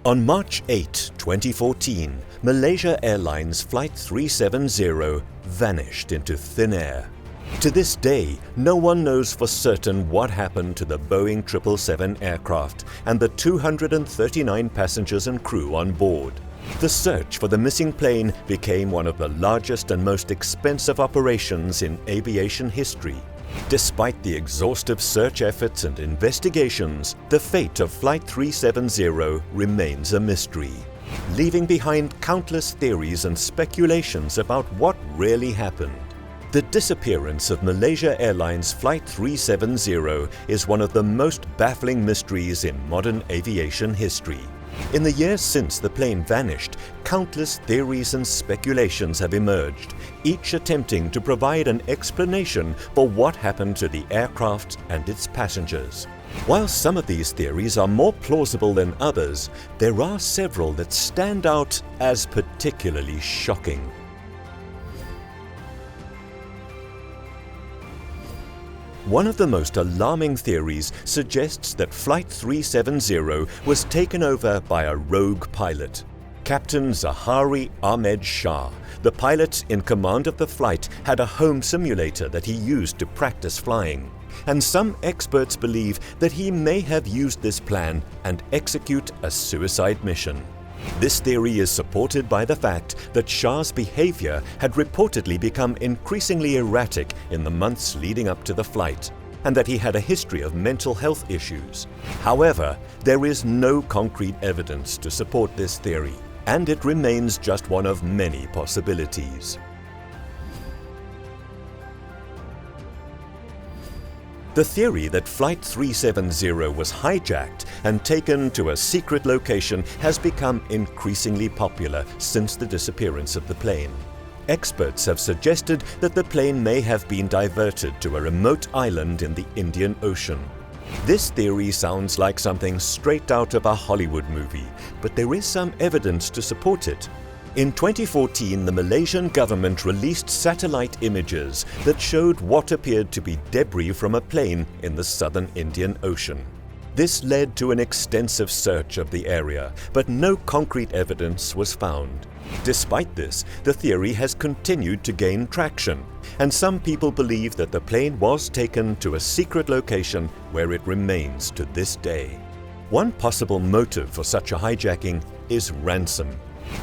On March 8, 2014, Malaysia Airlines Flight 370 vanished into thin air. To this day, no one knows for certain what happened to the Boeing 777 aircraft and the 239 passengers and crew on board. The search for the missing plane became one of the largest and most expensive operations in aviation history. Despite the exhaustive search efforts and investigations, the fate of Flight 370 remains a mystery, leaving behind countless theories and speculations about what really happened. The disappearance of Malaysia Airlines Flight 370 is one of the most baffling mysteries in modern aviation history. In the years since the plane vanished, countless theories and speculations have emerged, each attempting to provide an explanation for what happened to the aircraft and its passengers. While some of these theories are more plausible than others, there are several that stand out as particularly shocking. One of the most alarming theories suggests that Flight 370 was taken over by a rogue pilot. Captain Zahari Ahmed Shah, the pilot in command of the flight, had a home simulator that he used to practice flying, and some experts believe that he may have used this plan and execute a suicide mission. This theory is supported by the fact that Shah's behavior had reportedly become increasingly erratic in the months leading up to the flight, and that he had a history of mental health issues. However, there is no concrete evidence to support this theory, and it remains just one of many possibilities. The theory that Flight 370 was hijacked and taken to a secret location has become increasingly popular since the disappearance of the plane. Experts have suggested that the plane may have been diverted to a remote island in the Indian Ocean. This theory sounds like something straight out of a Hollywood movie, but there is some evidence to support it. In 2014, the Malaysian government released satellite images that showed what appeared to be debris from a plane in the southern Indian Ocean. This led to an extensive search of the area, but no concrete evidence was found. Despite this, the theory has continued to gain traction, and some people believe that the plane was taken to a secret location where it remains to this day. One possible motive for such a hijacking is ransom.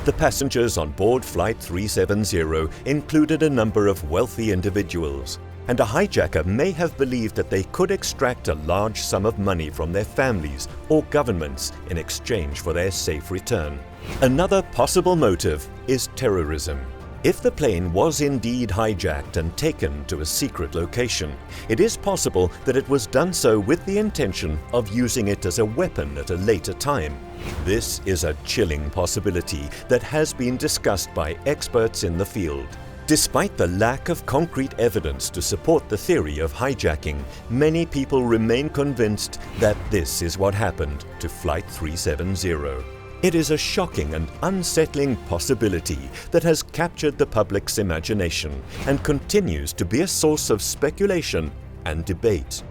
The passengers on board Flight 370 included a number of wealthy individuals, and a hijacker may have believed that they could extract a large sum of money from their families or governments in exchange for their safe return. Another possible motive is terrorism. If the plane was indeed hijacked and taken to a secret location, it is possible that it was done so with the intention of using it as a weapon at a later time. This is a chilling possibility that has been discussed by experts in the field. Despite the lack of concrete evidence to support the theory of hijacking, many people remain convinced that this is what happened to Flight 370. It is a shocking and unsettling possibility that has captured the public's imagination and continues to be a source of speculation and debate.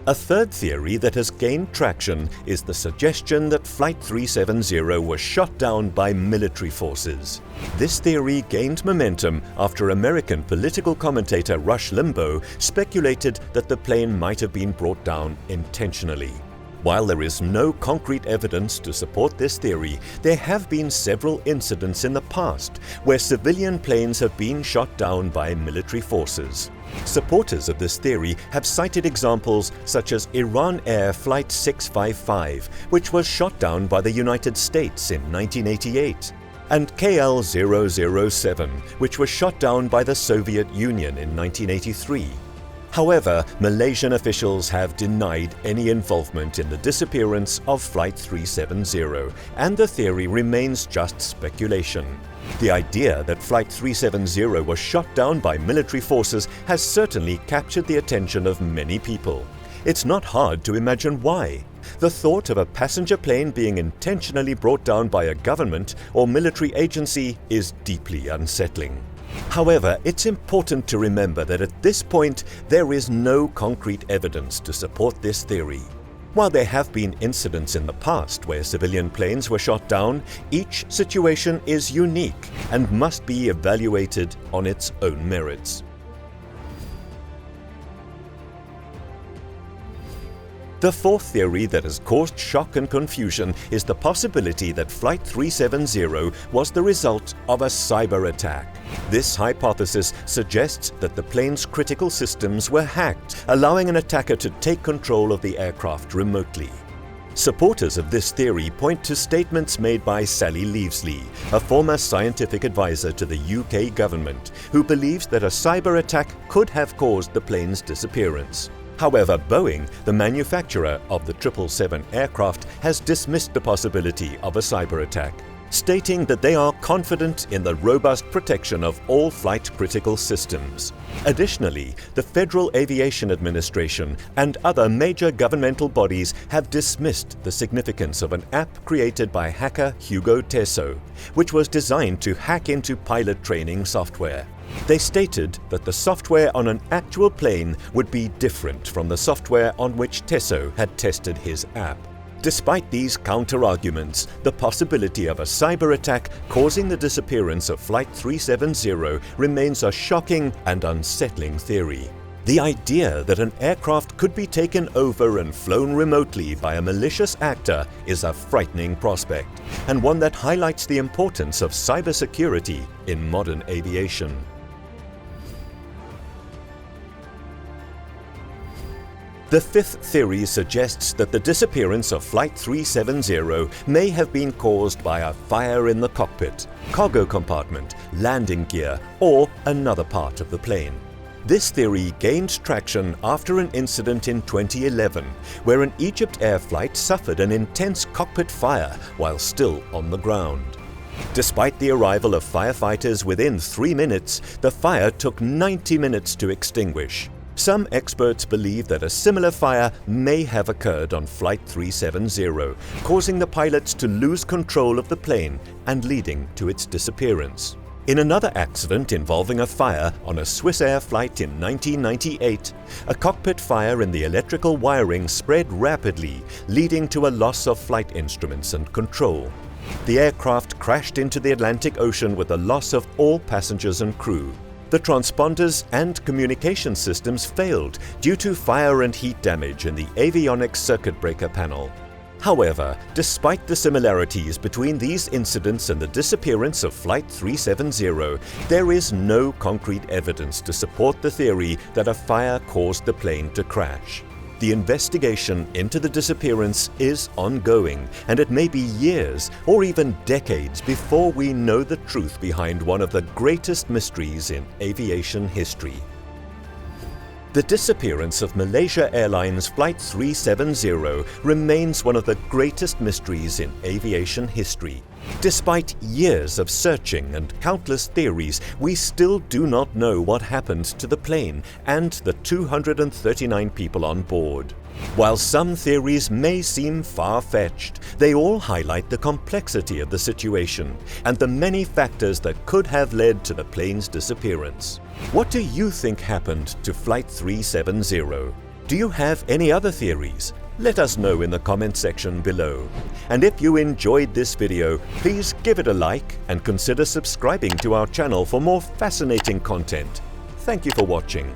A third theory that has gained traction is the suggestion that Flight 370 was shot down by military forces. This theory gained momentum after American political commentator Rush Limbaugh speculated that the plane might have been brought down intentionally. While there is no concrete evidence to support this theory, there have been several incidents in the past where civilian planes have been shot down by military forces. Supporters of this theory have cited examples such as Iran Air Flight 655, which was shot down by the United States in 1988, and KL-007, which was shot down by the Soviet Union in 1983. However, Malaysian officials have denied any involvement in the disappearance of Flight 370, and the theory remains just speculation. The idea that Flight 370 was shot down by military forces has certainly captured the attention of many people. It's not hard to imagine why. The thought of a passenger plane being intentionally brought down by a government or military agency is deeply unsettling. However, it's important to remember that at this point there is no concrete evidence to support this theory. While there have been incidents in the past where civilian planes were shot down, each situation is unique and must be evaluated on its own merits. The fourth theory that has caused shock and confusion is the possibility that Flight 370 was the result of a cyber attack. This hypothesis suggests that the plane's critical systems were hacked, allowing an attacker to take control of the aircraft remotely. Supporters of this theory point to statements made by Sally Leavesley, a former scientific advisor to the UK government, who believes that a cyber attack could have caused the plane's disappearance. However, Boeing, the manufacturer of the 777 aircraft, has dismissed the possibility of a cyber attack, stating that they are confident in the robust protection of all flight-critical systems. Additionally, the Federal Aviation Administration and other major governmental bodies have dismissed the significance of an app created by hacker Hugo Tesso, which was designed to hack into pilot training software. They stated that the software on an actual plane would be different from the software on which Tesso had tested his app. Despite these counter-arguments, the possibility of a cyber attack causing the disappearance of Flight 370 remains a shocking and unsettling theory. The idea that an aircraft could be taken over and flown remotely by a malicious actor is a frightening prospect, and one that highlights the importance of cybersecurity in modern aviation. The fifth theory suggests that the disappearance of Flight 370 may have been caused by a fire in the cockpit, cargo compartment, landing gear, or another part of the plane. This theory gained traction after an incident in 2011, where an Egypt Air flight suffered an intense cockpit fire while still on the ground. Despite the arrival of firefighters within 3 minutes, the fire took 90 minutes to extinguish. Some experts believe that a similar fire may have occurred on Flight 370, causing the pilots to lose control of the plane and leading to its disappearance. In another accident involving a fire on a Swissair flight in 1998, a cockpit fire in the electrical wiring spread rapidly, leading to a loss of flight instruments and control. The aircraft crashed into the Atlantic Ocean with the loss of all passengers and crew. The transponders and communication systems failed due to fire and heat damage in the avionics circuit breaker panel. However, despite the similarities between these incidents and the disappearance of Flight 370, there is no concrete evidence to support the theory that a fire caused the plane to crash. The investigation into the disappearance is ongoing, and it may be years or even decades before we know the truth behind one of the greatest mysteries in aviation history. The disappearance of Malaysia Airlines Flight 370 remains one of the greatest mysteries in aviation history. Despite years of searching and countless theories, we still do not know what happened to the plane and the 239 people on board. While some theories may seem far-fetched, they all highlight the complexity of the situation and the many factors that could have led to the plane's disappearance. What do you think happened to Flight 370? Do you have any other theories? Let us know in the comment section below. And if you enjoyed this video, please give it a like and consider subscribing to our channel for more fascinating content. Thank you for watching.